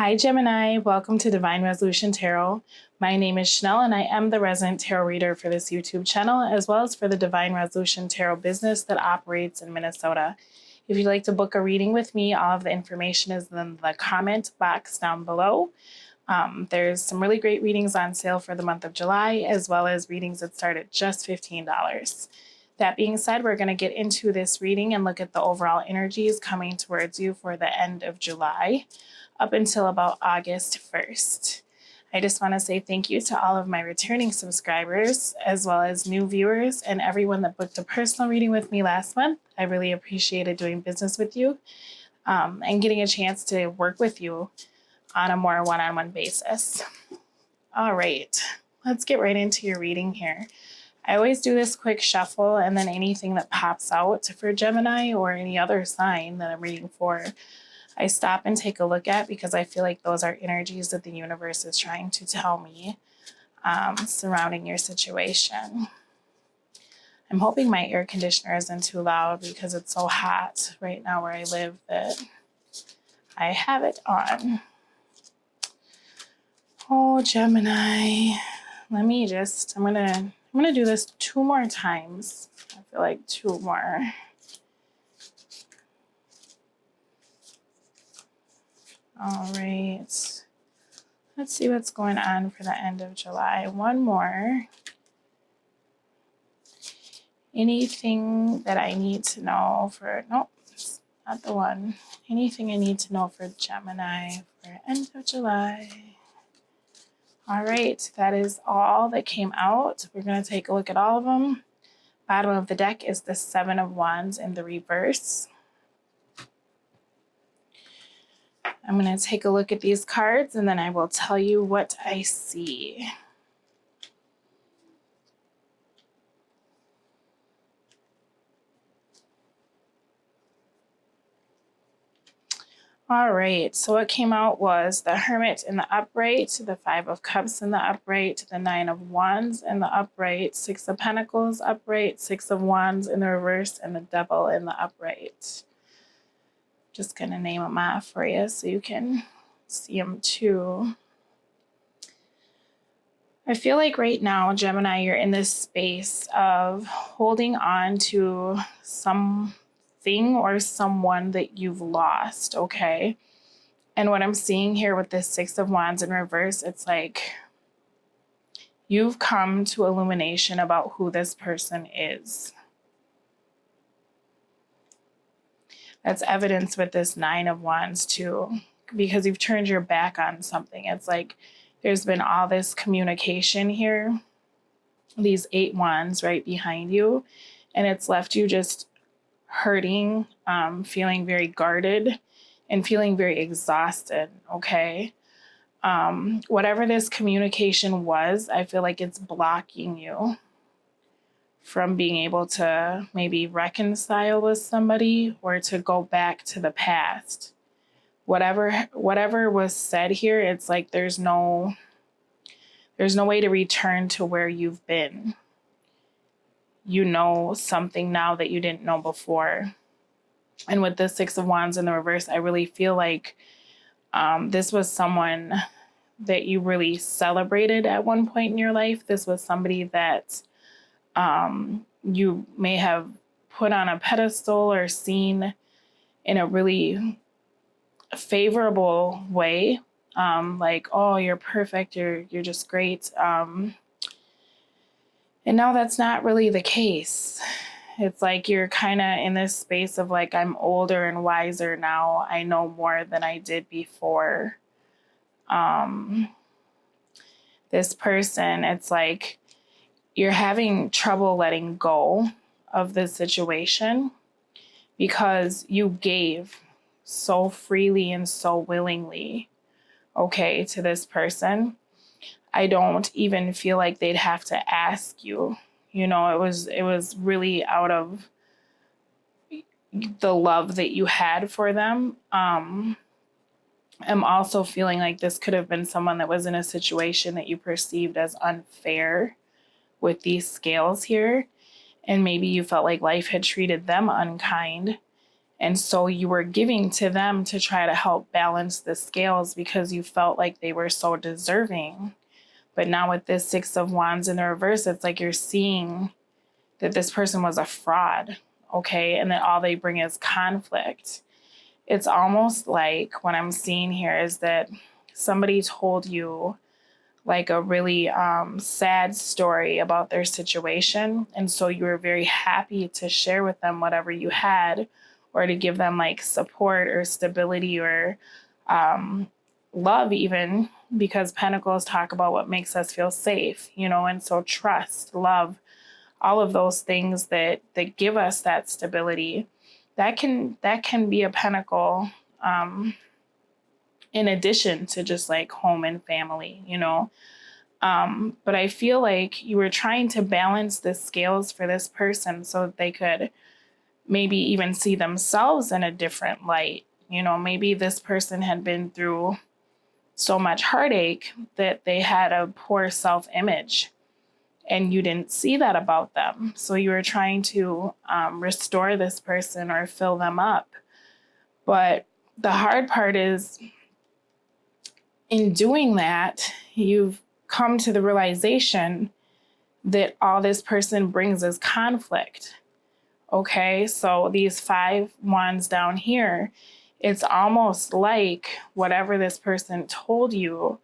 Hi, Gemini. Welcome to Divine Resolution Tarot. My name is Shanel, and I am the resident tarot reader for this YouTube channel, as well as for the Divine Resolution Tarot business that operates in Minnesota. If you'd like to book a reading with me, all of the information is in the comment box down below. There's some really great readings on sale for the month of July, as well as readings that start at just $15. That being said, we're going to get into this reading and look at the overall energies coming towards you for the end of July up until about August 1st. I just want to say thank you to all of my returning subscribers, as well as new viewers, and everyone that booked a personal reading with me last month. I really appreciated doing business with you and getting a chance to work with you on a more one-on-one basis. All right, let's get right into your reading here. I always do this quick shuffle, and then anything that pops out for Gemini or any other sign that I'm reading for, I stop and take a look at, because I feel like those are energies that the universe is trying to tell me surrounding your situation. I'm hoping my air conditioner isn't too loud because it's so hot right now where I live that I have it on. Oh, Gemini, I'm gonna do this 2 more times. I feel like 2 more. All right, let's see what's going on for the end of July. 1 more. Anything that I need to know for, nope, it's not the one. Anything I need to know for Gemini for end of July. All right, that is all that came out. We're going to take a look at all of them. Bottom of the deck is the 7 of Wands in the reverse. I'm going to take a look at these cards, and then I will tell you what I see. All right, so what came out was the Hermit in the upright, the 5 of Cups in the upright, the 9 of Wands in the upright, 6 of Pentacles upright, 6 of Wands in the reverse, and the Devil in the upright. Just going to name them off for you so you can see them too. I feel like right now, Gemini, you're in this space of holding on to something or someone that you've lost, okay? And what I'm seeing here with this 6 of Wands in reverse, it's like you've come to illumination about who this person is. That's evidence with this 9 of Wands too, because you've turned your back on something. It's like there's been all this communication here, these 8 Wands right behind you, and it's left you just hurting, feeling very guarded, and feeling very exhausted, okay? Whatever this communication was, I feel like it's blocking you from being able to maybe reconcile with somebody or to go back to the past. Whatever was said here, it's like there's no way to return to where you've been. You know something now that you didn't know before. And with the 6 of Wands in the reverse, I really feel like this was someone that you really celebrated at one point in your life. This was somebody that you may have put on a pedestal or seen in a really favorable way. Like, oh, you're perfect. You're just great. And now that's not really the case. It's like you're kind of in this space of like, I'm older and wiser now. I know more than I did before. This person, it's like you're having trouble letting go of the situation because you gave so freely and so willingly, okay, to this person. I don't even feel like they'd have to ask you. You know, it was really out of the love that you had for them. I'm also feeling like this could have been someone that was in a situation that you perceived as unfair with these scales here. And maybe you felt like life had treated them unkind. And so you were giving to them to try to help balance the scales because you felt like they were so deserving. But now with this Six of Wands in the reverse, it's like you're seeing that this person was a fraud, okay? And that all they bring is conflict. It's almost like what I'm seeing here is that somebody told you like a really sad story about their situation. And so you were very happy to share with them whatever you had, or to give them like support or stability or love even, because Pentacles talk about what makes us feel safe, you know, and so trust, love, all of those things that give us that stability, that can be a Pentacle in addition to just like home and family, you know. But I feel like you were trying to balance the scales for this person so that they could maybe even see themselves in a different light. You know, maybe this person had been through so much heartache that they had a poor self-image and you didn't see that about them. So you were trying to restore this person or fill them up. But the hard part is, in doing that, you've come to the realization that all this person brings is conflict. Okay, so these 5 wands down here, it's almost like whatever this person told you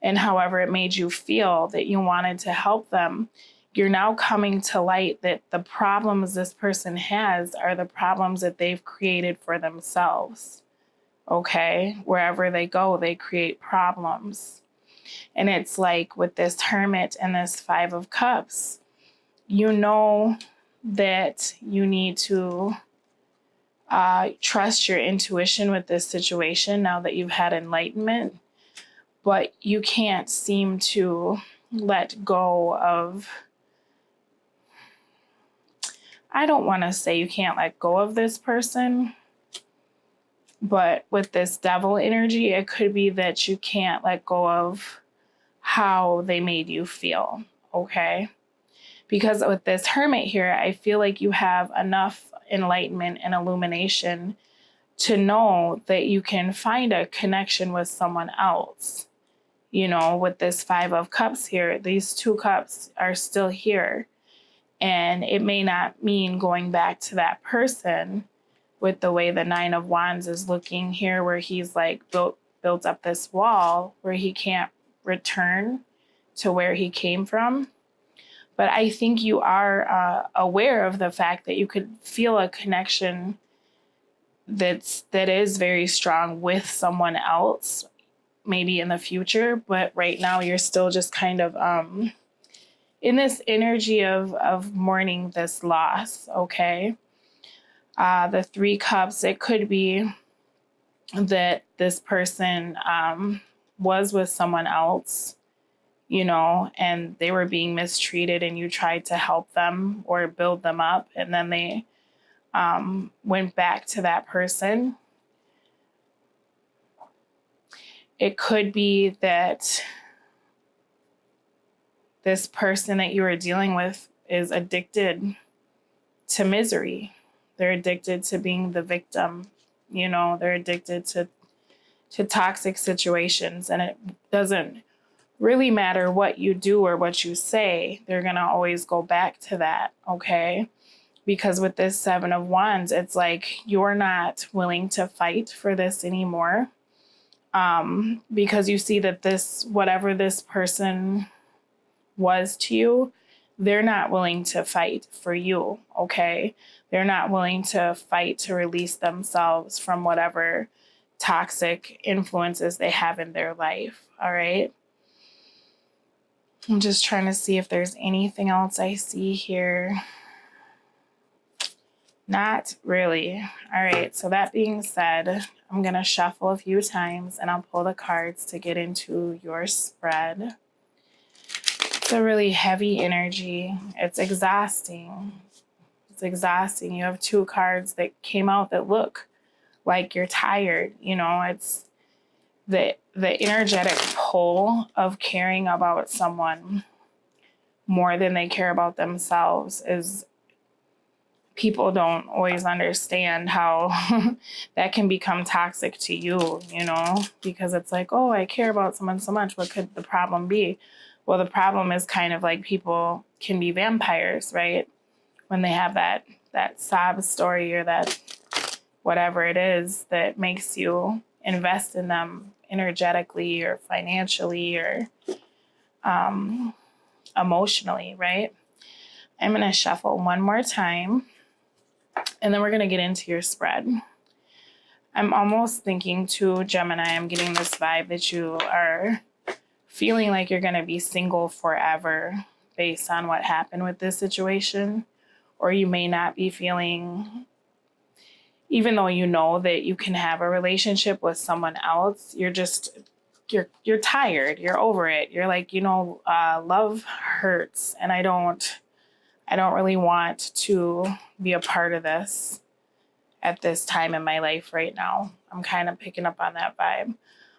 and however it made you feel that you wanted to help them, you're now coming to light that the problems this person has are the problems that they've created for themselves. Okay, wherever they go, they create problems. And it's like with this Hermit and this 5 of Cups, you know that you need to trust your intuition with this situation now that you've had enlightenment, but you can't seem to let go of, I don't want to say you can't let go of this person, but with this Devil energy, it could be that you can't let go of how they made you feel, okay? Because with this Hermit here, I feel like you have enough enlightenment and illumination to know that you can find a connection with someone else. You know, with this 5 of Cups here, these 2 cups are still here. And it may not mean going back to that person with the way the 9 of Wands is looking here, where he's like built up this wall where he can't return to where he came from. But I think you are aware of the fact that you could feel a connection that is very strong with someone else, maybe in the future. But right now you're still just kind of in this energy of mourning this loss, okay? The 3 cups, it could be that this person was with someone else, you know, and they were being mistreated and you tried to help them or build them up, and then they went back to that person. It could be that this person that you are dealing with is addicted to misery. They're addicted to being the victim. You know, they're addicted to toxic situations, and it doesn't really matter what you do or what you say. They're going to always go back to that, okay? Because with this 7 of Wands, it's like you're not willing to fight for this anymore, because you see that this, whatever this person was to you, they're not willing to fight for you, okay? They're not willing to fight to release themselves from whatever toxic influences they have in their life, all right? I'm just trying to see if there's anything else I see here. Not really. All right, so that being said, I'm going to shuffle a few times and I'll pull the cards to get into your spread. It's a really heavy energy. It's exhausting. It's exhausting. You have 2 cards that came out that look like you're tired. You know, it's the energetic pull of caring about someone more than they care about themselves is people don't always understand how that can become toxic to you, you know, because it's like, oh, I care about someone so much. What could the problem be? Well, the problem is kind of like people can be vampires, right? When they have that sob story or that whatever it is that makes you invest in them energetically or financially or emotionally, right? I'm going to shuffle one more time, and then we're going to get into your spread. I'm almost thinking too, Gemini, I'm getting this vibe that you are feeling like you're going to be single forever based on what happened with this situation. Or you may not be feeling, even though you know that you can have a relationship with someone else, you're tired, you're over it. You're like, love hurts, and I don't really want to be a part of this at this time in my life right now. I'm kind of picking up on that vibe.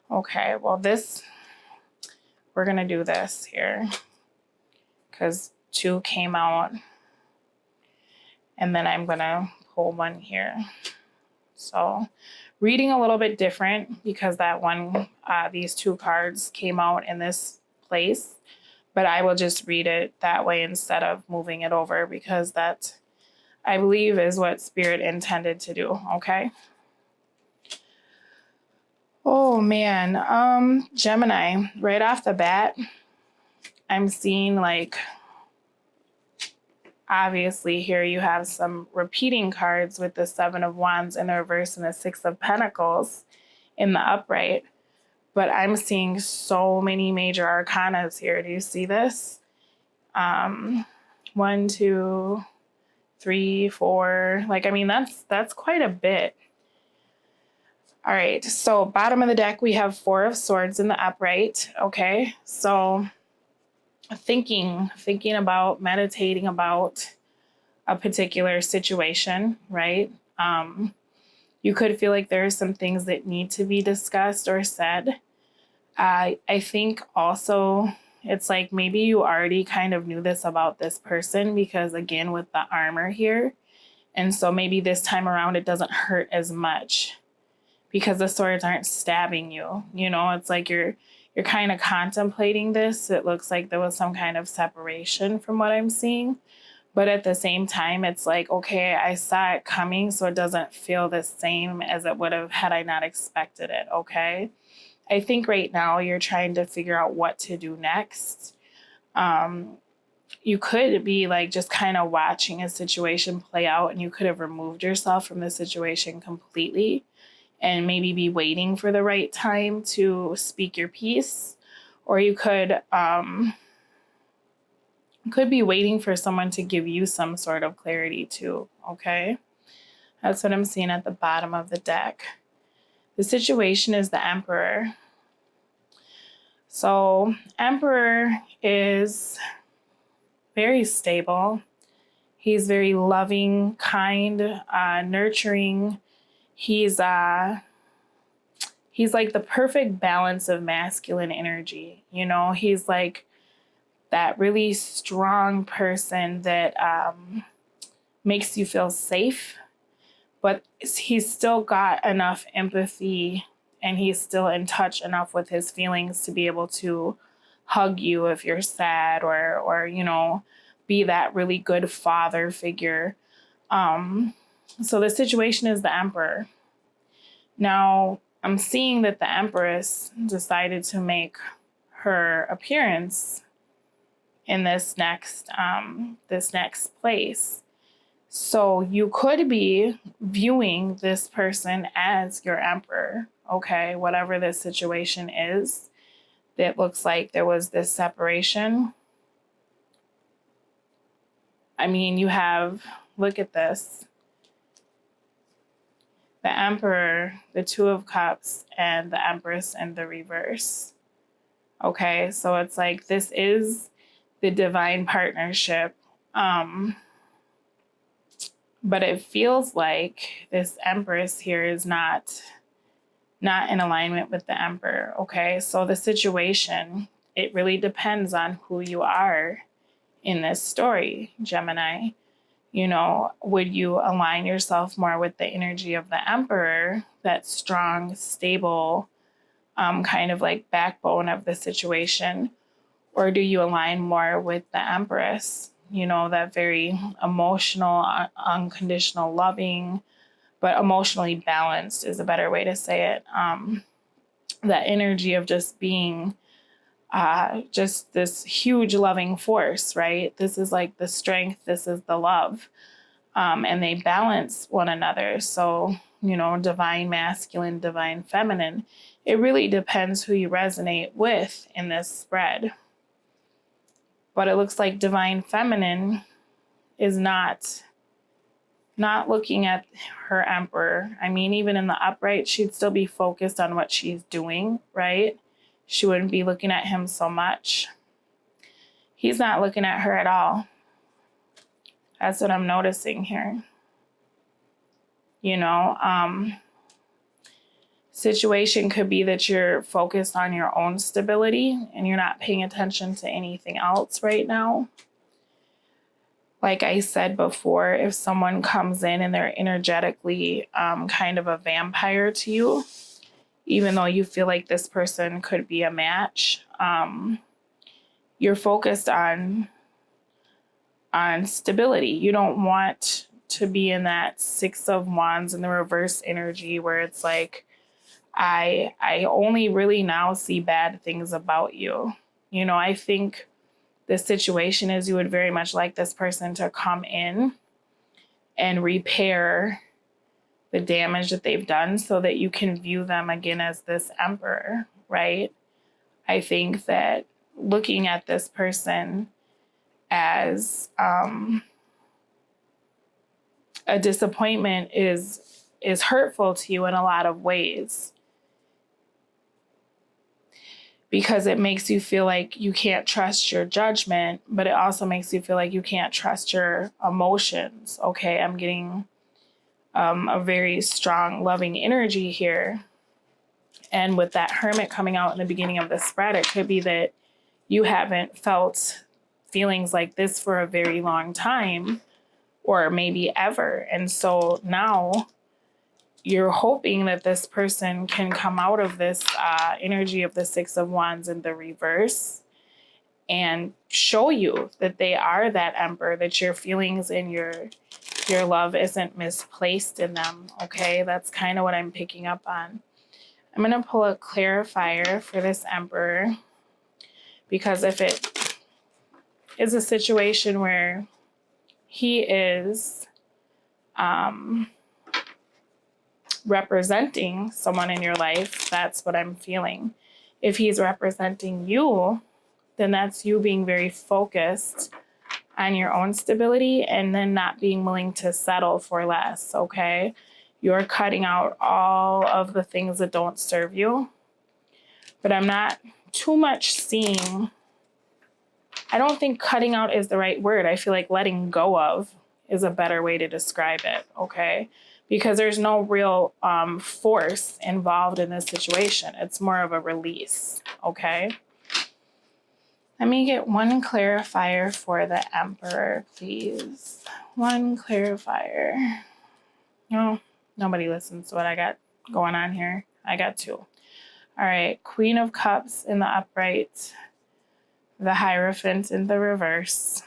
Okay, well, we're going to do this here because 2 came out, and then I'm going to pull 1 here. So reading a little bit different because that one, these 2 cards came out in this place, but I will just read it that way instead of moving it over because that, I believe, is what Spirit intended to do. Okay. Oh man. Gemini, right off the bat, I'm seeing like, obviously here you have some repeating cards with the 7 of Wands in the reverse and the 6 of Pentacles in the upright. But I'm seeing so many major arcanas here. Do you see this? 1, 2, 3, 4. Like, I mean, that's quite a bit. All right. So bottom of the deck, we have 4 of Swords in the upright. Okay. So thinking about, meditating about a particular situation, right? You could feel like there are some things that need to be discussed or said. I think also it's like maybe you already kind of knew this about this person because, again, with the armor here. And so maybe this time around it doesn't hurt as much because the swords aren't stabbing you. You know, it's like you're kind of contemplating this. It looks like there was some kind of separation from what I'm seeing. But at the same time, it's like, okay, I saw it coming, so it doesn't feel the same as it would have had I not expected it, okay? I think right now you're trying to figure out what to do next. You could be like just kind of watching a situation play out, and you could have removed yourself from the situation completely and maybe be waiting for the right time to speak your piece. Or you could be waiting for someone to give you some sort of clarity too, okay? That's what I'm seeing at the bottom of the deck. The situation is the Emperor. So Emperor is very stable. He's very loving, kind, nurturing. He's like the perfect balance of masculine energy. You know, he's like that really strong person that makes you feel safe, but he's still got enough empathy and he's still in touch enough with his feelings to be able to hug you if you're sad or you know, be that really good father figure. So the situation is the Emperor. Now, I'm seeing that the Empress decided to make her appearance in this next place. So you could be viewing this person as your Emperor, okay? Whatever this situation is, that looks like there was this separation. I mean, you have, look at this. The Emperor, the 2 of Cups, and the Empress in the reverse. Okay, so it's like this is the divine partnership. But it feels like this Empress here is not in alignment with the Emperor, okay? So the situation, it really depends on who you are in this story, Gemini. Would you align yourself more with the energy of the Emperor, that strong, stable, kind of like backbone of the situation? Or do you align more with the Empress, that very emotional, unconditional loving, but emotionally balanced is a better way to say it. That energy of just being just this huge loving force, right? This is like the strength, this is the love. And they balance one another. So, divine masculine, divine feminine. It really depends who you resonate with in this spread. But it looks like divine feminine is not looking at her Emperor. I mean, even in the upright, she'd still be focused on what she's doing, right? She wouldn't be looking at him so much. He's not looking at her at all. That's what I'm noticing here. Situation could be that you're focused on your own stability and you're not paying attention to anything else right now. Like I said before, if someone comes in and they're energetically kind of a vampire to you, even though you feel like this person could be a match, you're focused on stability. You don't want to be in that Six of Wands in the reverse energy where it's like, I only really now see bad things about you. I think the situation is you would very much like this person to come in and repair the damage that they've done so that you can view them again as this Emperor, right? I think that looking at this person as a disappointment is hurtful to you in a lot of ways, because it makes you feel like you can't trust your judgment, but it also makes you feel like you can't trust your emotions. Okay, I'm getting a very strong, loving energy here. And with that Hermit coming out in the beginning of the spread, it could be that you haven't felt feelings like this for a very long time, or maybe ever. And so now you're hoping that this person can come out of this energy of the Six of Wands in the reverse and show you that they are that Emperor, that your feelings and your love isn't misplaced in them. Okay, that's kind of what I'm picking up on. I'm going to pull a clarifier for this Emperor, because if it is a situation where he is representing someone in your life, that's what I'm feeling. If he's representing you, then that's you being very focused on your own stability and then not being willing to settle for less, okay? You're cutting out all of the things that don't serve you. But I'm not too much seeing, I don't think cutting out is the right word. I feel like letting go of is a better way to describe it, okay? Because there's no real force involved in this situation. It's more of a release, okay? Let me get one clarifier for the Emperor, please. One clarifier. No, nobody listens to what I got going on here. I got two. All right, Queen of Cups in the upright, the Hierophant in the reverse.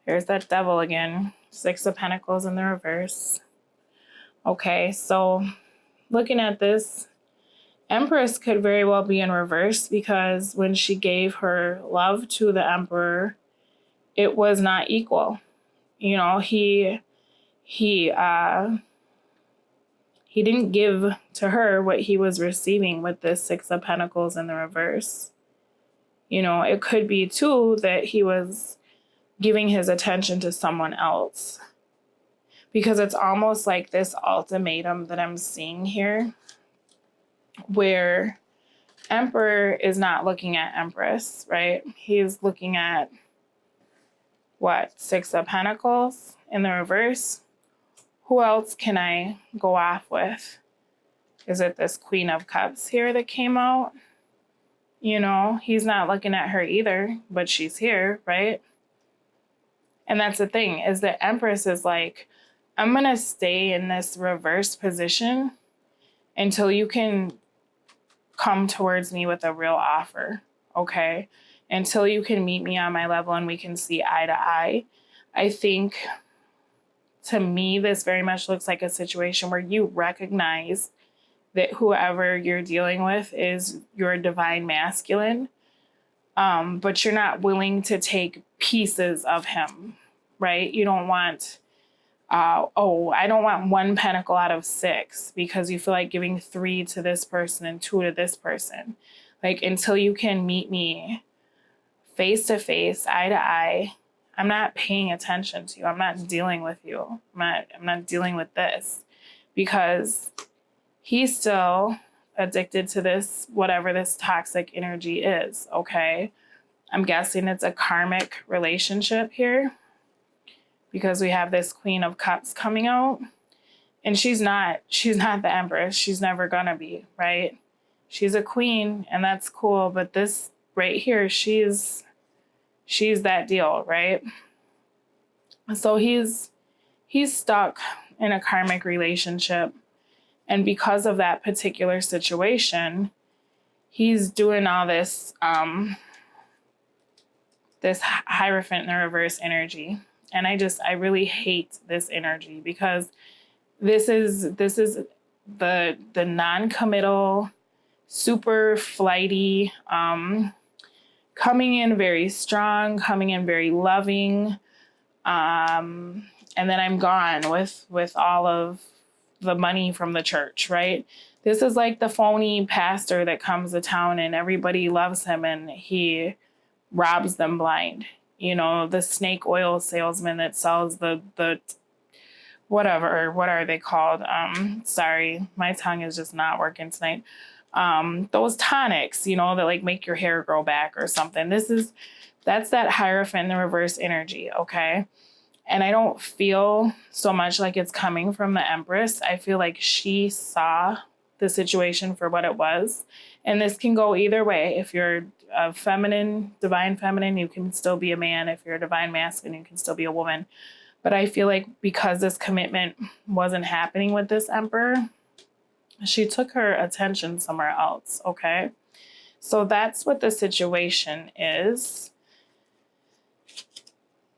There's that Devil again. Six of Pentacles in the reverse. Okay, so looking at this, Empress could very well be in reverse, because when she gave her love to the Emperor, it was not equal. He didn't give to her what he was receiving with this Six of Pentacles in the reverse. It could be too that he was giving his attention to someone else, because it's almost like this ultimatum that I'm seeing here, where Emperor is not looking at Empress, right? He's looking at what? Six of Pentacles in the reverse. Who else can I go off with? Is it this Queen of Cups here that came out? He's not looking at her either, but she's here, right? And that's the thing, is the Empress is like, I'm going to stay in this reverse position until you can come towards me with a real offer, okay? Until you can meet me on my level and we can see eye to eye. I think, to me, this very much looks like a situation where you recognize that whoever you're dealing with is your divine masculine, but you're not willing to take pieces of him, right? You don't want, I don't want 1 pentacle out of 6 because you feel like giving 3 to this person and 2 to this person. Like, until you can meet me face to face, eye to eye, I'm not paying attention to you. I'm not dealing with you. I'm not dealing with this, because he's still addicted to this, whatever this toxic energy is, okay? I'm guessing it's a karmic relationship here, because we have this Queen of Cups coming out, and she's not the Empress. She's never gonna be, right? She's a queen, and that's cool, but this right here, she's that deal, right? So he's stuck in a karmic relationship, and because of that particular situation, he's doing all this this Hierophant in the reverse energy. And I really hate this energy, because this is the non-committal, super flighty, coming in very strong, coming in very loving, and then I'm gone with all of the money from the church, right? This is like the phony pastor that comes to town and everybody loves him and he robs them blind. You know, the snake oil salesman that sells the whatever, what are they called? Sorry, my tongue is just not working tonight. Those tonics, you know, that like make your hair grow back or something. That's that Hierophant in the reverse energy, okay? And I don't feel so much like it's coming from the Empress. I feel like she saw the situation for what it was. And this can go either way. If you're a feminine, divine feminine, you can still be a man. If you're a divine masculine, you can still be a woman. But I feel like because this commitment wasn't happening with this Emperor, she took her attention somewhere else, okay? So that's what the situation is.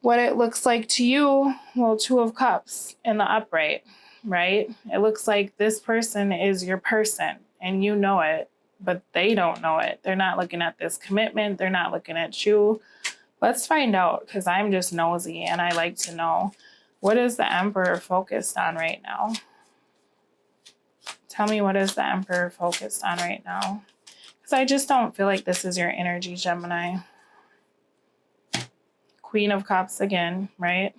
What it looks like to you, well, 2 of Cups in the upright, right? It looks like this person is your person and you know it, but they don't know it. They're not looking at this commitment. They're not looking at you. Let's find out, because I'm just nosy and I like to know, what is the Emperor focused on right now? Tell me, what is the Emperor focused on right now? Because I just don't feel like this is your energy, Gemini. Queen of Cups again, right?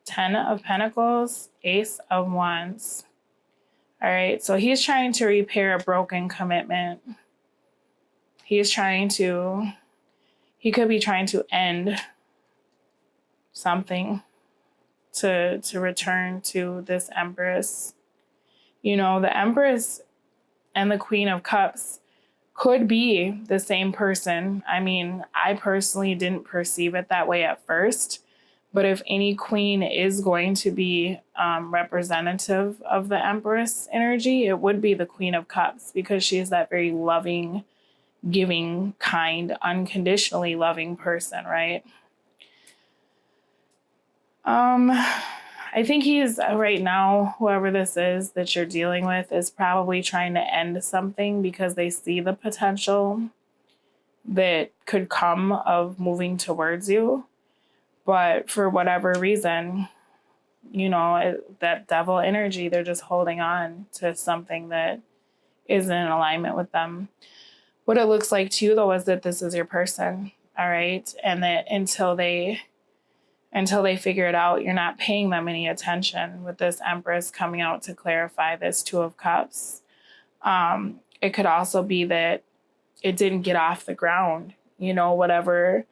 10 of Pentacles, Ace of Wands. All right, so he's trying to repair a broken commitment. He could be trying to end something to return to this Empress. You know, the Empress and the Queen of Cups could be the same person. I mean, I personally didn't perceive it that way at first, but if any queen is going to be representative of the Empress energy, it would be the Queen of Cups, because she is that very loving, giving, kind, unconditionally loving person, right? I think he's right now, whoever this is that you're dealing with, is probably trying to end something because they see the potential that could come of moving towards you. But for whatever reason, you know, that devil energy, they're just holding on to something that isn't in alignment with them. What it looks like to you, though, is that this is your person, all right? And that until they figure it out, you're not paying them any attention. With this Empress coming out to clarify this 2 of Cups, it could also be that it didn't get off the ground. You know, whatever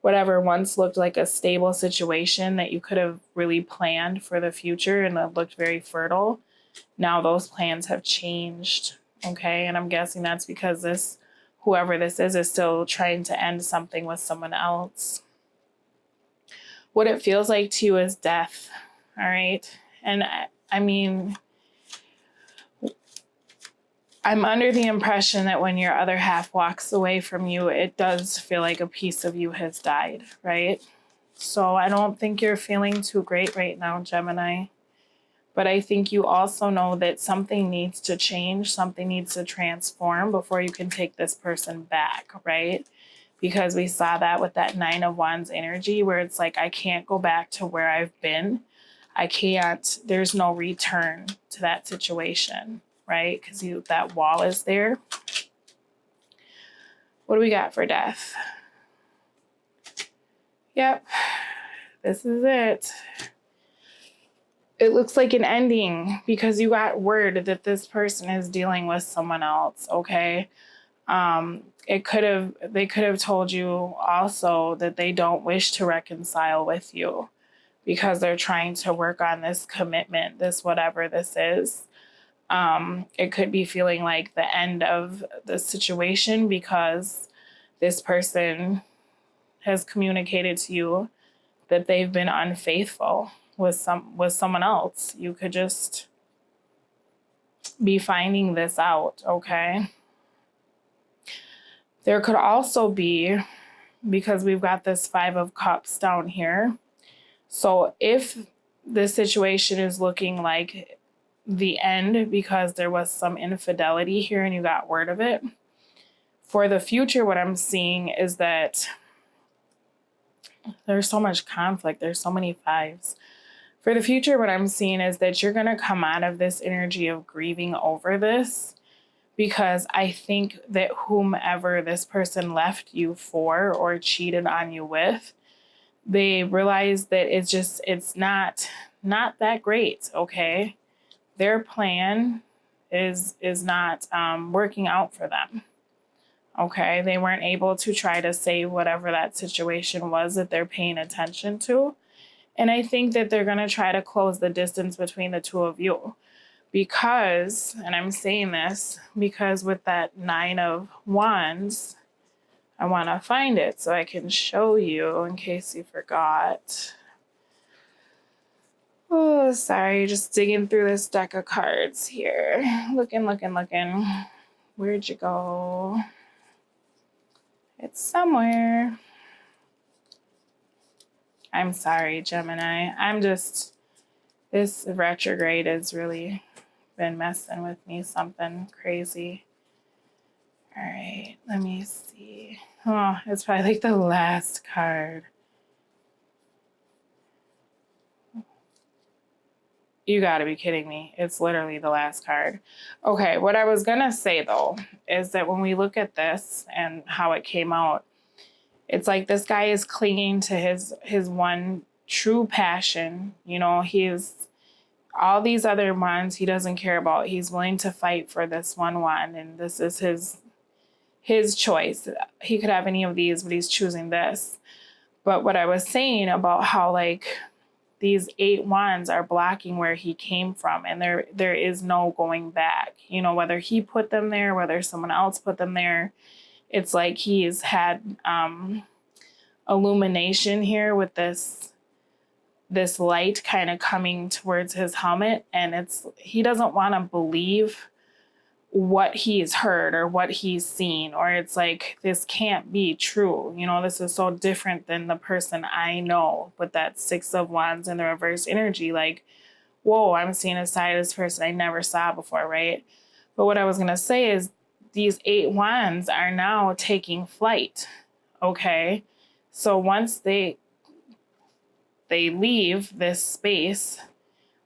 once looked like a stable situation that you could have really planned for the future and that looked very fertile, now those plans have changed, okay? And I'm guessing that's because whoever this is still trying to end something with someone else. what it feels like to you is death. All right. And I mean, I'm under the impression that when your other half walks away from you, it does feel like a piece of you has died, right? So I don't think you're feeling too great right now, Gemini. But I think you also know that something needs to change, something needs to transform before you can take this person back, right? Because we saw that with that 9 of Wands energy where it's like, I can't go back to where I've been. I can't, there's no return to that situation, right? Because that wall is there. What do we got for death? Yep, this is it. It looks like an ending because you got word that this person is dealing with someone else, okay? They could have told you also that they don't wish to reconcile with you because they're trying to work on this commitment, this whatever this is. It could be feeling like the end of the situation because this person has communicated to you that they've been unfaithful with someone else. You could just be finding this out, okay? There could also be, because we've got this 5 of Cups down here. So if the situation is looking like the end because there was some infidelity here and you got word of it, for the future, what I'm seeing is that there's so much conflict. There's so many 5s. For the future, what I'm seeing is that you're going to come out of this energy of grieving over this because I think that whomever this person left you for or cheated on you with, they realize that it's not that great, okay? Their plan is not working out for them, okay? They weren't able to try to save whatever that situation was that they're paying attention to. And I think that they're going to try to close the distance between the two of you because, and I'm saying this because with that 9 of Wands, I want to find it so I can show you in case you forgot. Oh, sorry, just digging through this deck of cards here. Looking. Where'd you go? It's somewhere. I'm sorry, Gemini. This retrograde has really been messing with me, something crazy. All right, let me see. Oh, it's probably like the last card. You gotta be kidding me. It's literally the last card. Okay, what I was gonna say though, is that when we look at this and how it came out, it's like this guy is clinging to his one true passion. You know, he's all these other ones he doesn't care about. He's willing to fight for this one, and this is his choice. He could have any of these, but he's choosing this. But what I was saying about how like these 8 wands are blocking where he came from, and there is no going back. You know, whether he put them there, whether someone else put them there, it's like he's had illumination here with this light kind of coming towards his helmet, and he doesn't want to believe what he's heard or what he's seen, or it's like, this can't be true. You know, this is so different than the person I know with that 6 of Wands and the reverse energy. Like, whoa, I'm seeing a side of this person I never saw before, right? But what I was going to say is these 8 wands are now taking flight, okay? So once they leave this space,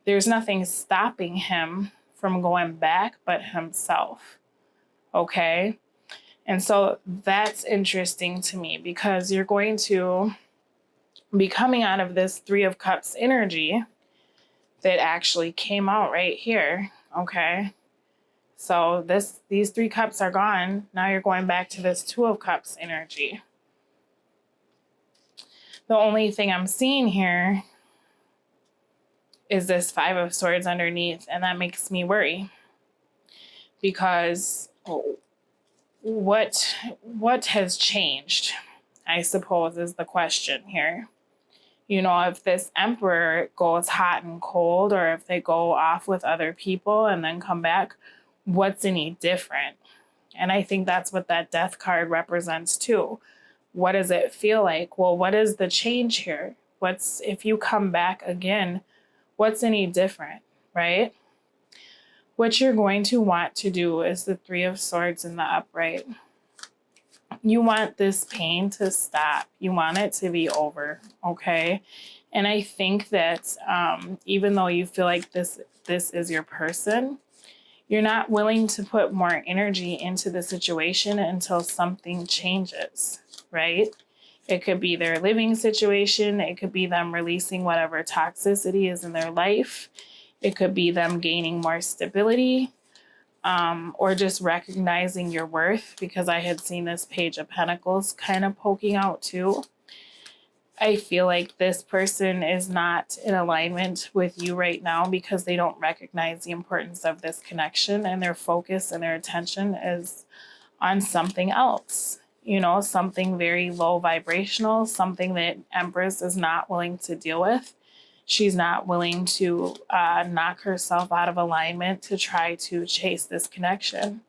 there's nothing stopping him from going back but himself, okay? And so that's interesting to me because you're going to be coming out of this 3 of Cups energy that actually came out right here, okay? So these 3 cups are gone. Now you're going back to this 2 of Cups energy. The only thing I'm seeing here is this 5 of Swords underneath, and that makes me worry because what has changed, I suppose, is the question here. if this Emperor goes hot and cold, or if they go off with other people and then come back, what's any different? And I think that's what that Death card represents too. What does it feel like? Well, what is the change here? If you come back again, what's any different, right? What you're going to want to do is the Three of Swords in the upright. You want this pain to stop. You want it to be over, okay? And I think that even though you feel like this is your person, you're not willing to put more energy into the situation until something changes, right? It could be their living situation. It could be them releasing whatever toxicity is in their life. It could be them gaining more stability, or just recognizing your worth, because I had seen this Page of Pentacles kind of poking out too. I feel like this person is not in alignment with you right now because they don't recognize the importance of this connection, and their focus and their attention is on something else, something very low vibrational, something that Empress is not willing to deal with. She's not willing to knock herself out of alignment to try to chase this connection.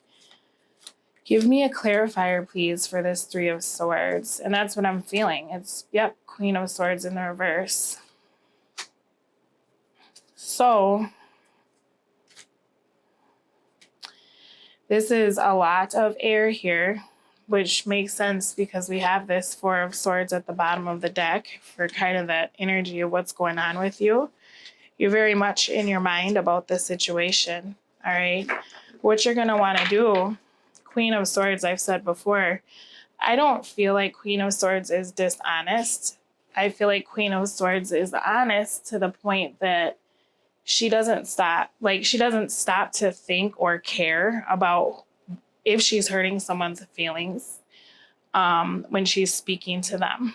Give me a clarifier, please, for this Three of Swords. And that's what I'm feeling. It's, Queen of Swords in the reverse. So this is a lot of air here, which makes sense because we have this Four of Swords at the bottom of the deck for kind of that energy of what's going on with you. You're very much in your mind about the situation, all right? What you're going to want to do, Queen of Swords, I've said before, I don't feel like Queen of Swords is dishonest. I feel like Queen of Swords is honest to the point that she doesn't stop to think or care about if she's hurting someone's feelings when she's speaking to them.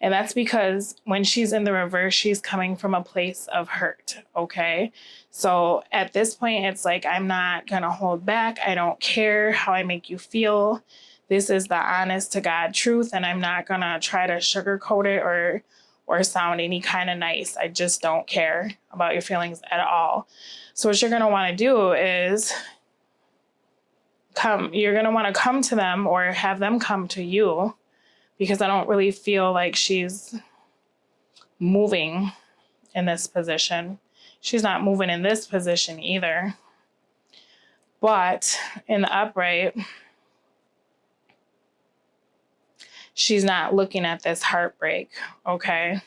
And that's because when she's in the reverse, she's coming from a place of hurt, okay? So at this point, it's like, I'm not going to hold back. I don't care how I make you feel. This is the honest to God truth, and I'm not going to try to sugarcoat it or sound any kind of nice. I just don't care about your feelings at all. So what you're going to want to do is you're going to want to come to them or have them come to you, because I don't really feel like she's moving in this position. She's not moving in this position either. But in the upright, she's not looking at this heartbreak, okay?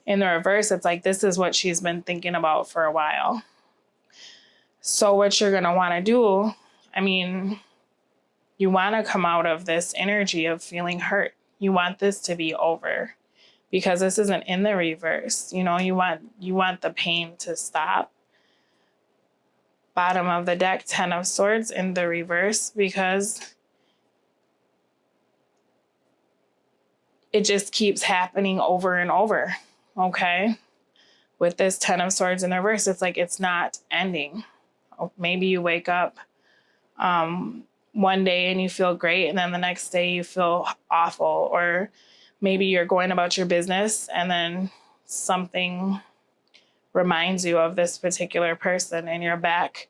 In the reverse, it's like this is what she's been thinking about for a while. So what you're going to want to do, you want to come out of this energy of feeling hurt. You want this to be over because this isn't in the reverse. You want the pain to stop. Bottom of the deck, 10 of Swords in the reverse, because it just keeps happening over and over, okay? With this 10 of Swords in the reverse, it's like it's not ending. Maybe you wake up one day and you feel great, and then the next day you feel awful. Or maybe you're going about your business and then something reminds you of this particular person and you're back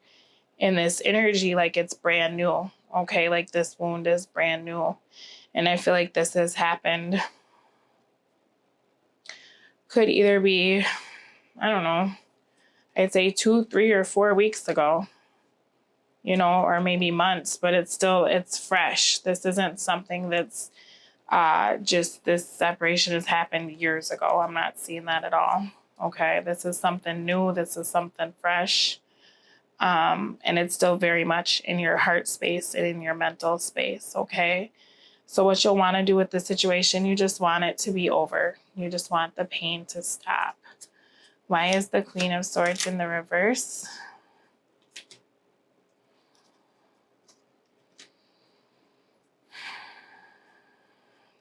in this energy like it's brand new, okay? Like this wound is brand new. And I feel like this has happened. Could either be, I don't know, I'd say 2, 3, or 4 weeks ago. Or maybe months, but it's fresh. This isn't something that's just this separation has happened years ago. I'm not seeing that at all. Okay, this is something new. This is something fresh. And it's still very much in your heart space and in your mental space. Okay, so what you'll want to do with the situation, you just want it to be over. You just want the pain to stop. Why is the Queen of Swords in the reverse?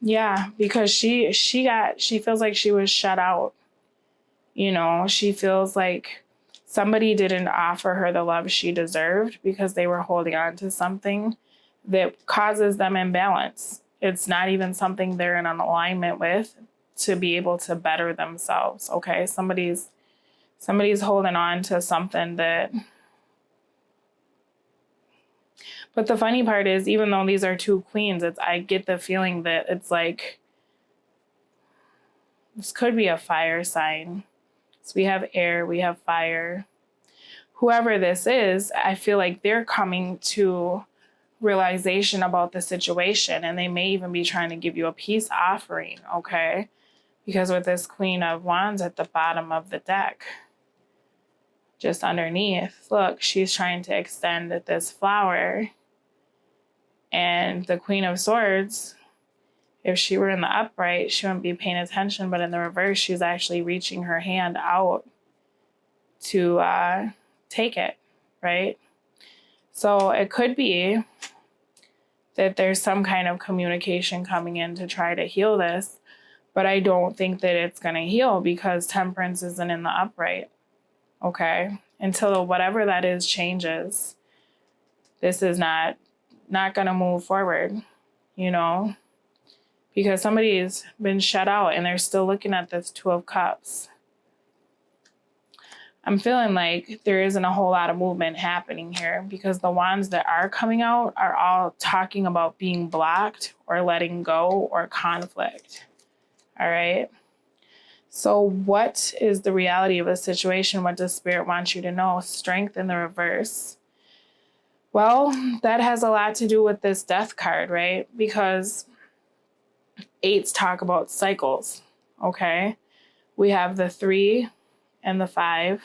Yeah, because she feels like she was shut out. She feels like somebody didn't offer her the love she deserved because they were holding on to something that causes them imbalance. It's not even something they're in an alignment with. to be able to better themselves. Okay. Somebody's holding on to something that, but the funny part is, even though these are two queens, I get the feeling that it's like, this could be a fire sign. So we have air, we have fire. Whoever this is, I feel like they're coming to realization about the situation, and they may even be trying to give you a peace offering, okay? Because with this Queen of Wands at the bottom of the deck, just underneath, look, she's trying to extend this flower. And the Queen of Swords, if she were in the upright, she wouldn't be paying attention, but in the reverse, she's actually reaching her hand out to take it, right? So it could be that there's some kind of communication coming in to try to heal this, but I don't think that it's going to heal because Temperance isn't in the upright, okay? Until whatever that is changes, this is not going to move forward, you know? Because somebody's been shut out and they're still looking at this Two of Cups. I'm feeling like there isn't a whole lot of movement happening here because the wands that are coming out are all talking about being blocked or letting go or conflict. All right. So what is the reality of the situation? What does Spirit want you to know? Strength in the reverse. Well, that has a lot to do with this Death card, right? Because eights talk about cycles. Okay. We have the 3 and the 5.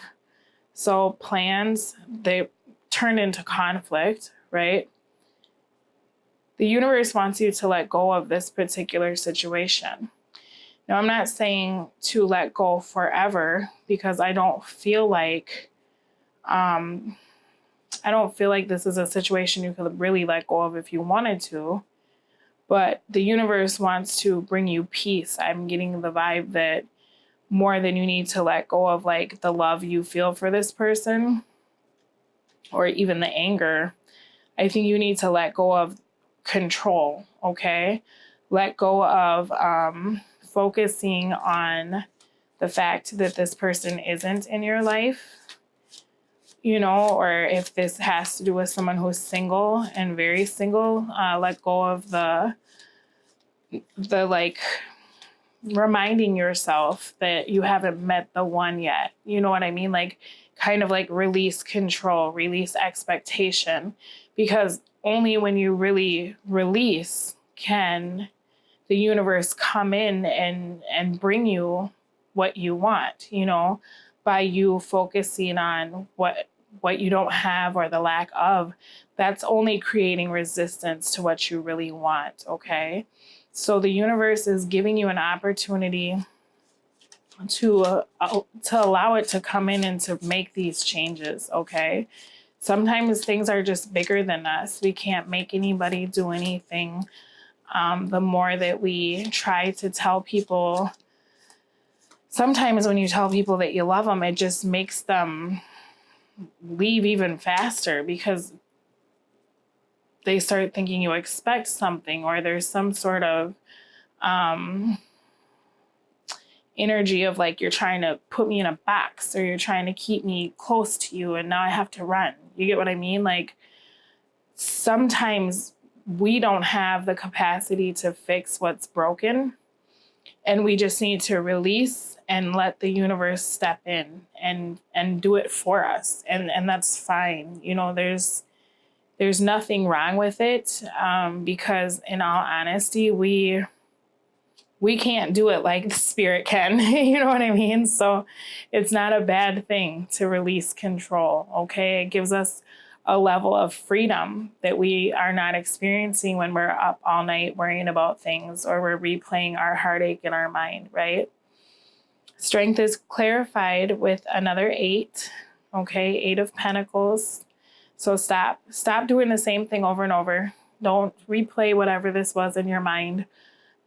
So plans, they turn into conflict, right? The universe wants you to let go of this particular situation. Now, I'm not saying to let go forever because I don't feel like this is a situation you could really let go of if you wanted to. But the universe wants to bring you peace. I'm getting the vibe that more than you need to let go of like the love you feel for this person or even the anger, I think you need to let go of control, okay? Let go of focusing on the fact that this person isn't in your life, you know, or if this has to do with someone who's single and very single, let go of the like reminding yourself that you haven't met the one yet. You know what I mean? Like kind of like release control, release expectation, because only when you really release can the universe come in and bring you what you want, you know, by you focusing on what you don't have or the lack of. That's only creating resistance to what you really want, okay? So the universe is giving you an opportunity to allow it to come in and to make these changes, okay? Sometimes things are just bigger than us. We can't make anybody do anything. The more that we try to tell people, sometimes when you tell people that you love them, it just makes them leave even faster because they start thinking you expect something or there's some sort of energy of like you're trying to put me in a box or you're trying to keep me close to you and now I have to run. You get what I mean? Like sometimes we don't have the capacity to fix what's broken and we just need to release and let the universe step in and do it for us. And that's fine. You know, there's nothing wrong with it because in all honesty, we can't do it like the spirit can. You know what I mean? So it's not a bad thing to release control, okay? It gives us a level of freedom that we are not experiencing when we're up all night worrying about things or we're replaying our heartache in our mind, right? Strength is clarified with another 8, okay? 8 of Pentacles. So stop doing the same thing over and over. Don't replay whatever this was in your mind.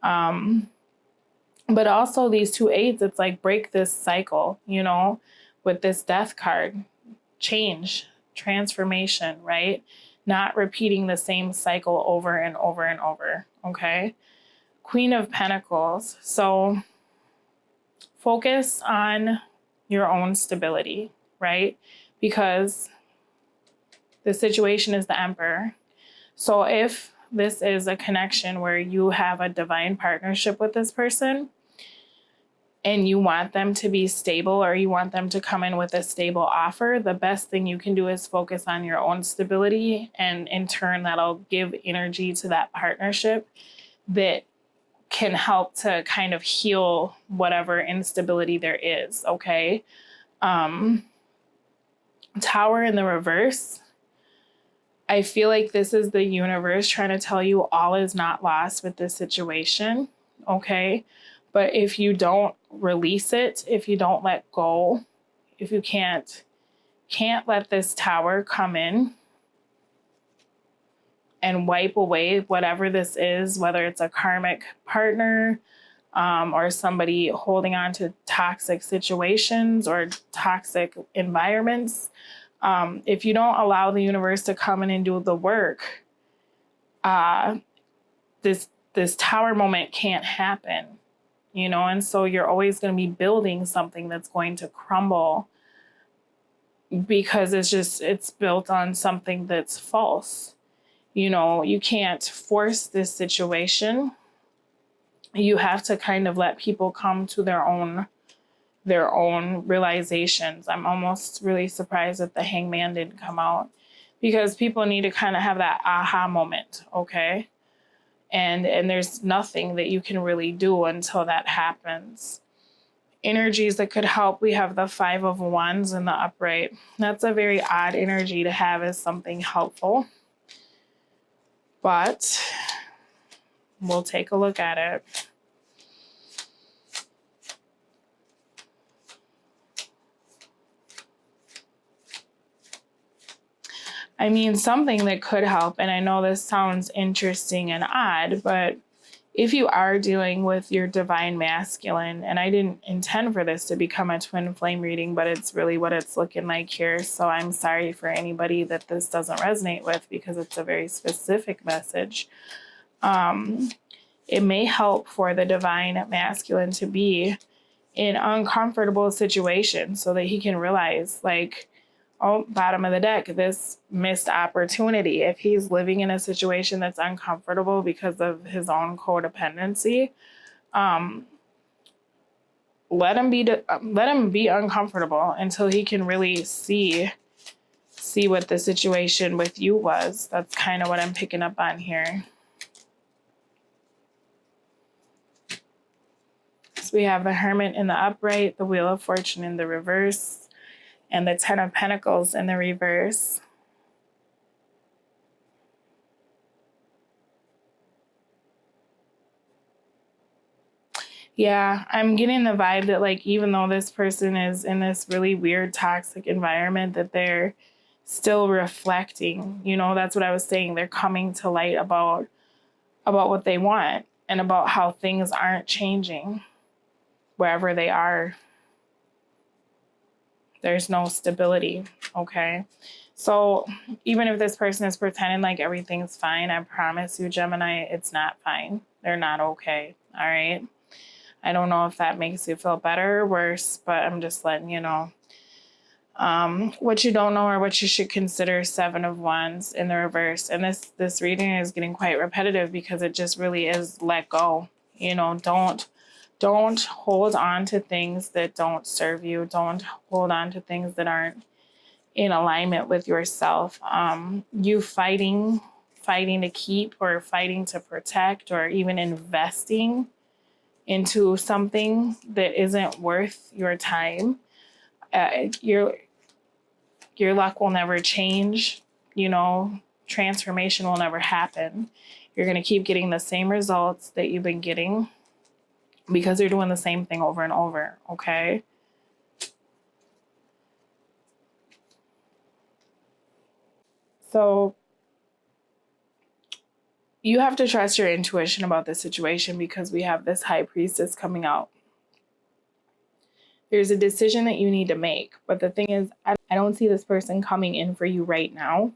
But also these 2 8s, it's like break this cycle, you know, with this Death card. Change, transformation, right? Not repeating the same cycle over and over and over, okay? Queen of Pentacles. So focus on your own stability, right? Because the situation is the emperor. So if this is a connection where you have a divine partnership with this person and you want them to be stable, or you want them to come in with a stable offer, the best thing you can do is focus on your own stability. And in turn, that'll give energy to that partnership that can help to kind of heal whatever instability there is, okay? Tower in the reverse, I feel like this is the universe trying to tell you all is not lost with this situation, okay? But if you don't release it, if you don't let go, if you can't let this tower come in and wipe away whatever this is, whether it's a karmic partner, or somebody holding on to toxic situations or toxic environments, if you don't allow the universe to come in and do the work, this tower moment can't happen, you know? And so you're always going to be building something that's going to crumble because it's built on something that's false. You know, you can't force this situation. You have to kind of let people come to their own realizations. I'm almost really surprised that the Hangman didn't come out, because people need to kind of have that aha moment, okay? And there's nothing that you can really do until that happens. Energies that could help, we have the 5 of Wands in the upright. That's a very odd energy to have as something helpful, but we'll take a look at it. I mean, something that could help, and I know this sounds interesting and odd, but if you are dealing with your divine masculine, and I didn't intend for this to become a twin flame reading, but it's really what it's looking like here. So I'm sorry for anybody that this doesn't resonate with, because it's a very specific message. It may help for the divine masculine to be in uncomfortable situations so that he can realize, like, oh, bottom of the deck, this missed opportunity. If he's living in a situation that's uncomfortable because of his own codependency, let him be uncomfortable until he can really see what the situation with you was. That's kind of what I'm picking up on here. So we have the Hermit in the upright, the Wheel of Fortune in the reverse, and the 10 of Pentacles in the reverse. Yeah, I'm getting the vibe that, like, even though this person is in this really weird toxic environment, that they're still reflecting. You know, that's what I was saying. They're coming to light about what they want and about how things aren't changing wherever they are. There's no stability, okay? So even if this person is pretending like everything's fine, I promise you, Gemini, it's not fine. They're not okay, all right? I don't know if that makes you feel better or worse, but I'm just letting you know. What you don't know, or what you should consider, 7 of Wands in the reverse. And this reading is getting quite repetitive because it just really is let go. You know, don't hold on to things that don't serve you. Don't hold on to things that aren't in alignment with yourself. You fighting to keep, or fighting to protect, or even investing into something that isn't worth your time. Your luck will never change. You know, transformation will never happen. You're going to keep getting the same results that you've been getting, because you're doing the same thing over and over, okay? So you have to trust your intuition about this situation, because we have this High Priestess coming out. There's a decision that you need to make, but the thing is, I don't see this person coming in for you right now.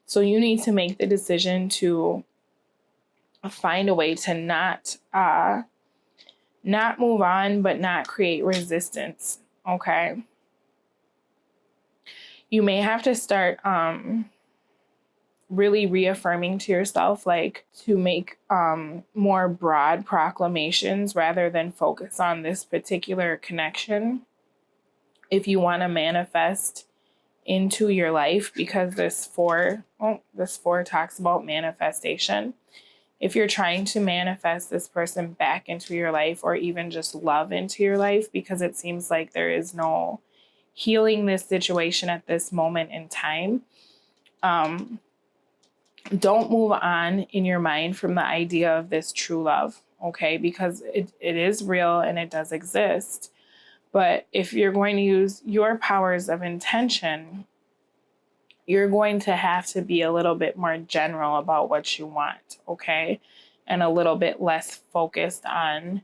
So you need to make the decision to find a way to not not move on, but not create resistance. Okay. You may have to start really reaffirming to yourself, like to make more broad proclamations rather than focus on this particular connection if you want to manifest into your life, because this four talks about manifestation. If you're trying to manifest this person back into your life, or even just love into your life, because it seems like there is no healing this situation at this moment in time, don't move on in your mind from the idea of this true love, okay? Because it is real and it does exist. But if you're going to use your powers of intention, you're going to have to be a little bit more general about what you want, okay? And a little bit less focused on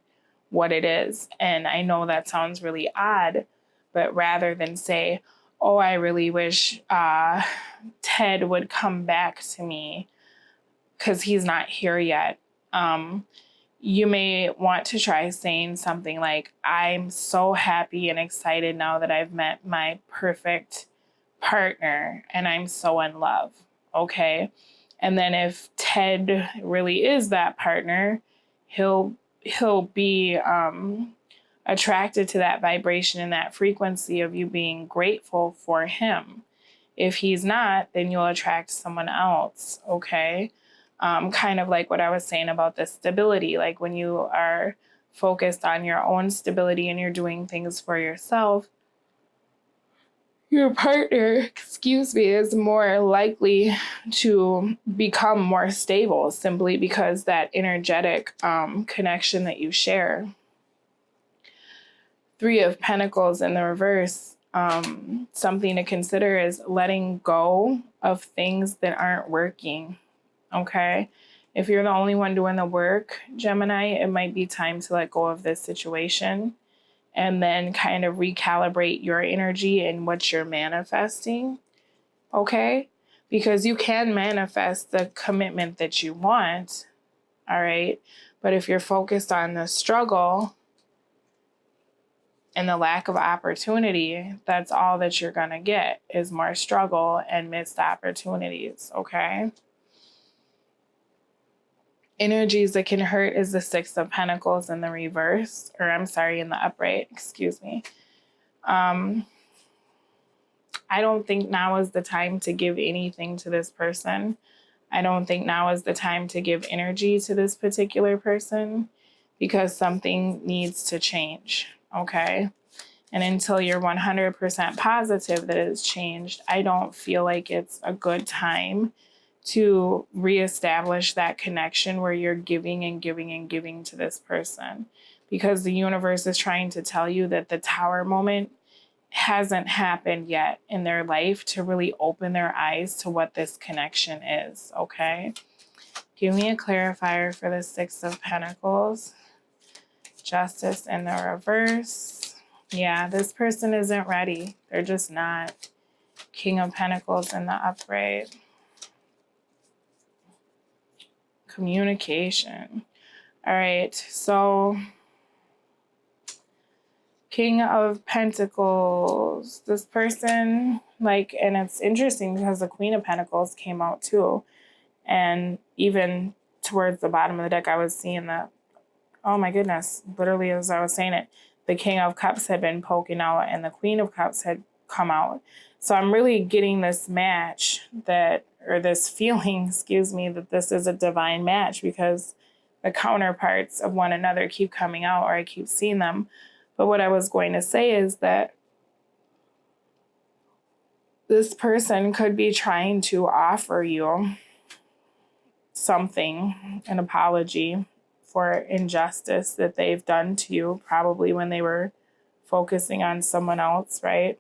what it is. And I know that sounds really odd, but rather than say, oh, I really wish Ted would come back to me because he's not here yet. You may want to try saying something like, I'm so happy and excited now that I've met my perfect partner and I'm so in love. Okay. And then if Ted really is that partner, he'll be attracted to that vibration and that frequency of you being grateful for him. If he's not, then you'll attract someone else. Okay. Kind of like what I was saying about the stability. Like when you are focused on your own stability and you're doing things for yourself, your partner, is more likely to become more stable simply because that energetic connection that you share. Three of Pentacles in the reverse, something to consider is letting go of things that aren't working. Okay. If you're the only one doing the work, Gemini, it might be time to let go of this situation and then kind of recalibrate your energy and what you're manifesting. Okay. Because you can manifest the commitment that you want. All right. But if you're focused on the struggle and the lack of opportunity, that's all that you're going to get is more struggle and missed opportunities. Okay. Energies that can hurt is the Six of Pentacles in the reverse, or I'm sorry, in the upright, excuse me. I don't think now is the time to give anything to this person. I don't think now is the time to give energy to this particular person because something needs to change, okay? And until you're 100% positive that it's changed, I don't feel like it's a good time to reestablish that connection where you're giving and giving and giving to this person, because the universe is trying to tell you that the Tower moment hasn't happened yet in their life to really open their eyes to what this connection is, okay? Give me a clarifier for the Six of Pentacles. Justice in the reverse. Yeah, this person isn't ready. They're just not. King of Pentacles in the upright. Communication. All right, so King of Pentacles, this person, like, and it's interesting because the Queen of Pentacles came out too. And even towards the bottom of the deck, I was seeing that, oh my goodness, literally as I was saying it, the King of Cups had been poking out and the Queen of Cups had come out. So I'm really getting this match that, or this feeling, that this is a divine match because the counterparts of one another keep coming out, or I keep seeing them. But what I was going to say is that this person could be trying to offer you something, an apology for injustice that they've done to you, probably when they were focusing on someone else, right?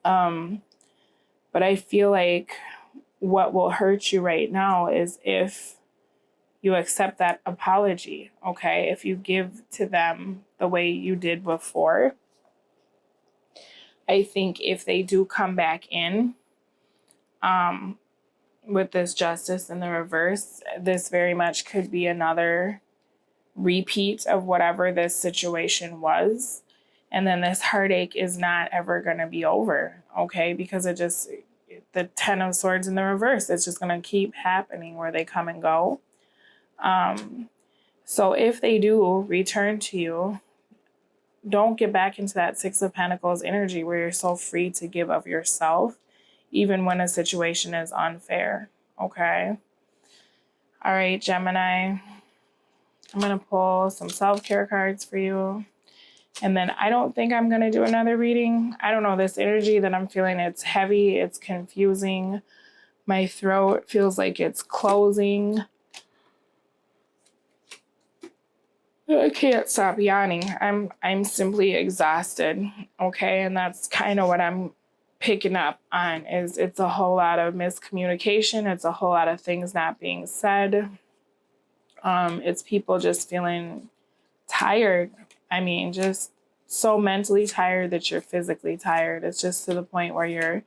But I feel like what will hurt you right now is if you accept that apology, okay? If you give to them the way you did before, I think if they do come back in with this justice in the reverse, this very much could be another repeat of whatever this situation was. And then this heartache is not ever going to be over, okay? Because the 10 of Swords in the reverse, it's just going to keep happening where they come and go. So if they do return to you, don't get back into that Six of Pentacles energy where you're so free to give of yourself, even when a situation is unfair, okay? All right, Gemini, I'm going to pull some self-care cards for you. And then I don't think I'm going to do another reading. I don't know, this energy that I'm feeling, it's heavy, it's confusing. My throat feels like it's closing. I can't stop yawning. I'm simply exhausted, okay? And that's kind of what I'm picking up on, is it's a whole lot of miscommunication. It's a whole lot of things not being said. It's people just feeling tired. I mean, just so mentally tired that you're physically tired. It's just to the point where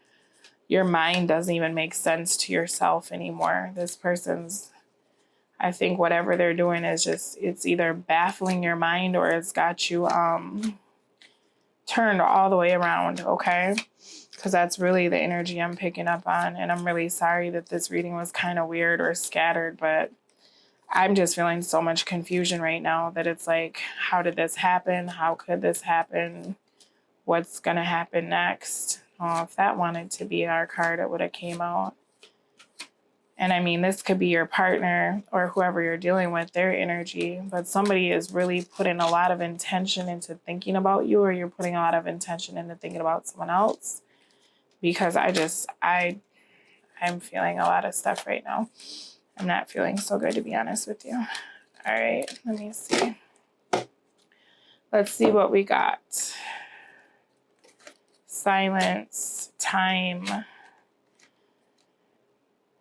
your mind doesn't even make sense to yourself anymore. This person's, I think whatever they're doing is just, it's either baffling your mind or it's got you turned all the way around, okay? Because that's really the energy I'm picking up on. And I'm really sorry that this reading was kind of weird or scattered, but I'm just feeling so much confusion right now that it's like, how did this happen? How could this happen? What's going to happen next? Oh, if that wanted to be our card, it would have came out. And I mean, this could be your partner or whoever you're dealing with, their energy, but somebody is really putting a lot of intention into thinking about you, or you're putting a lot of intention into thinking about someone else, because I'm feeling a lot of stuff right now. I'm not feeling so good, to be honest with you. All right, let me see. Let's see what we got. Silence, time.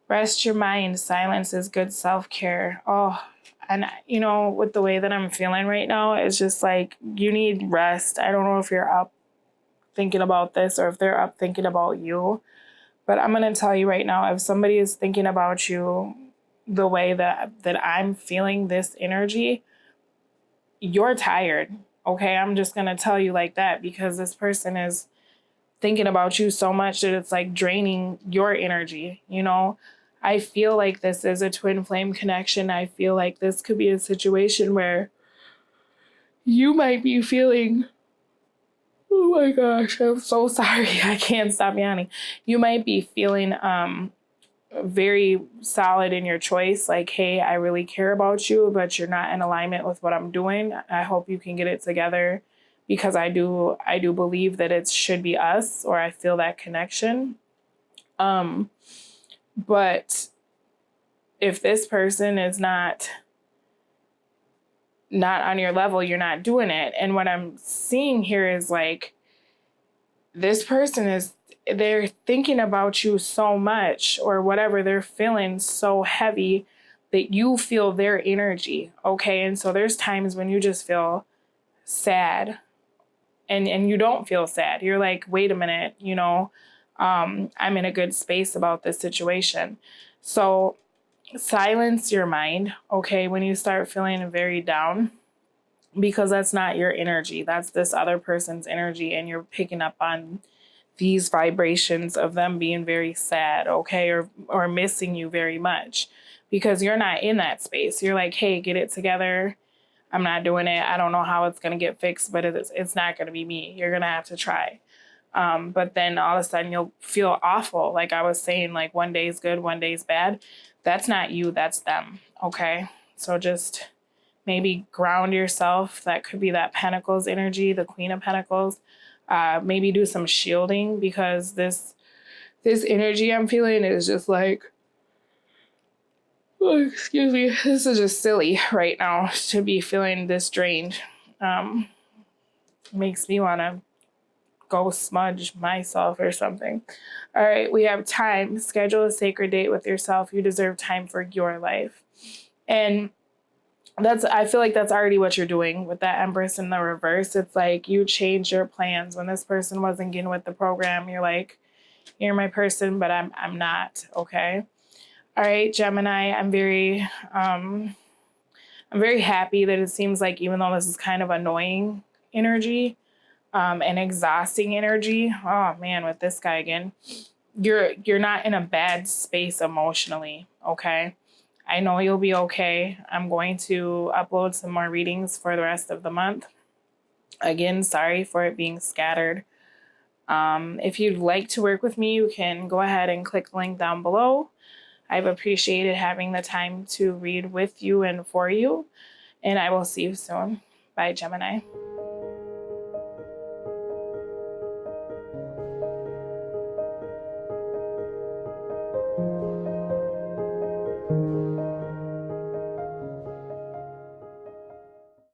Rest your mind. Silence is good self-care. Oh, and you know, with the way that I'm feeling right now, it's just like, you need rest. I don't know if you're up thinking about this or if they're up thinking about you, but I'm going to tell you right now, if somebody is thinking about you the way that I'm feeling this energy, you're tired. Okay, I'm just going to tell you like that, because this person is thinking about you so much that it's like draining your energy, you know? I feel like this is a twin flame connection. I feel like this could be a situation where you might be feeling, oh my gosh, I'm so sorry, I can't stop yawning. You might be feeling very solid in your choice, like, hey, I really care about you, but you're not in alignment with what I'm doing. I hope you can get it together, because I do believe that it should be us, or I feel that connection. But if this person is not on your level, you're not doing it. And what I'm seeing here is like, this person they're thinking about you so much, or whatever, they're feeling so heavy that you feel their energy. Okay. And so there's times when you just feel sad, and you don't feel sad. You're like, wait a minute, you know, I'm in a good space about this situation. So silence your mind, okay, when you start feeling very down, because that's not your energy. That's this other person's energy, and you're picking up on these vibrations of them being very sad, okay, or missing you very much, because you're not in that space. You're like, hey, get it together. I'm not doing it. I don't know how it's going to get fixed, but it's not going to be me. You're going to have to try. But then all of a sudden you'll feel awful. Like I was saying, like one day is good, one day is bad. That's not you, that's them. Okay. So just maybe ground yourself. That could be that Pentacles energy, the Queen of Pentacles. Maybe do some shielding, because this energy I'm feeling is just like, oh, excuse me, this is just silly right now to be feeling this drained. Makes me want to go smudge myself or something. All right, we have time. Schedule a sacred date with yourself. You deserve time for your life. And I feel like that's already what you're doing with that Empress in the reverse. It's like you change your plans. When this person wasn't getting with the program, you're like, you're my person, but I'm not, okay? All right, Gemini, I'm very I'm very happy that it seems like, even though this is kind of annoying energy, and exhausting energy, oh man, with this guy again, you're not in a bad space emotionally, okay? I know you'll be okay. I'm going to upload some more readings for the rest of the month. Again, sorry for it being scattered. If you'd like to work with me, you can go ahead and click the link down below. I've appreciated having the time to read with you and for you, and I will see you soon. Bye, Gemini.